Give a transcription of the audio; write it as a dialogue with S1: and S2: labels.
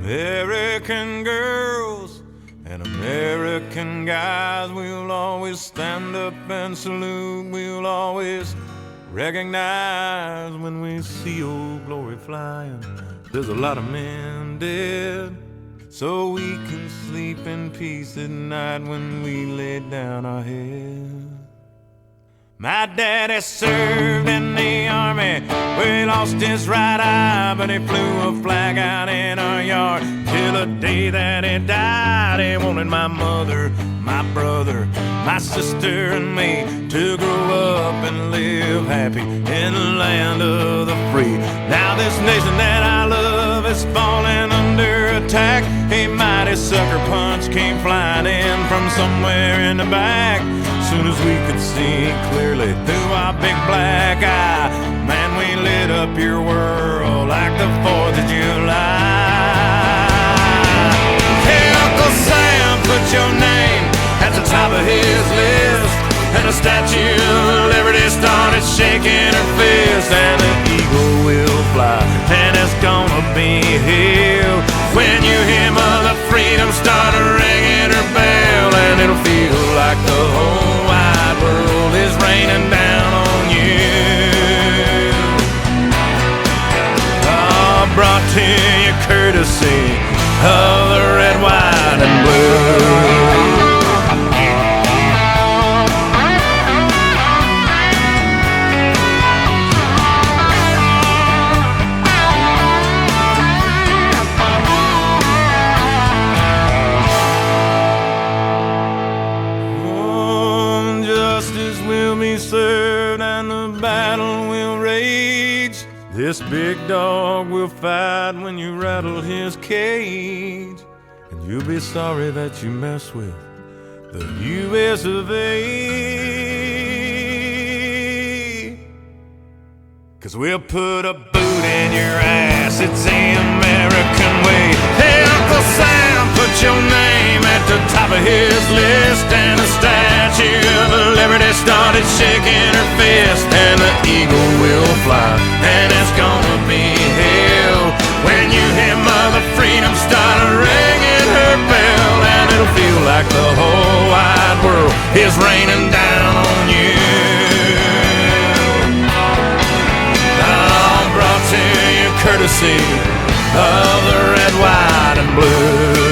S1: American girls and American guys, we'll always stand up and salute. We'll always recognize when we see Old Glory flying. There's a lot of men dead, so we can sleep in peace at night when we lay down our head. My daddy served in the army, where he lost his right eye, but he flew a flag out in our yard till the day that he died. He wanted my mother, my brother, my sister and me to grow up and live happy in the land of the free. Now this nation that I love is falling under attack. A mighty sucker punch came flying in from somewhere in the back. Soon as we could see clearly through our big black eye, man, we lit up your world like the 4th of July. Hey, Uncle Sam, put your name at the top of his list, and the Statue of Liberty started shaking her fist, and the eagle will fly, and it's gonna be here when you hear Mother Freedom start ringing her bell, and it'll feel like the whole wide world is raining down on you. Oh, brought to you courtesy of the red, white, and blue. Served and the battle will rage. This big dog will fight when you rattle his cage, and you'll be sorry that you mess with the US of A. 'Cause we'll put a boot in your ass, it's the American way. Hey, Uncle Sam, put your name at the top of his list, and the Statue of Liberty started shaking her fist, and the eagle will fly, and it's gonna be hell when you hear Mother Freedom start ringing her bell, and it'll feel like the whole wide world is raining down on you. Brought to you courtesy of the red, white, and blue.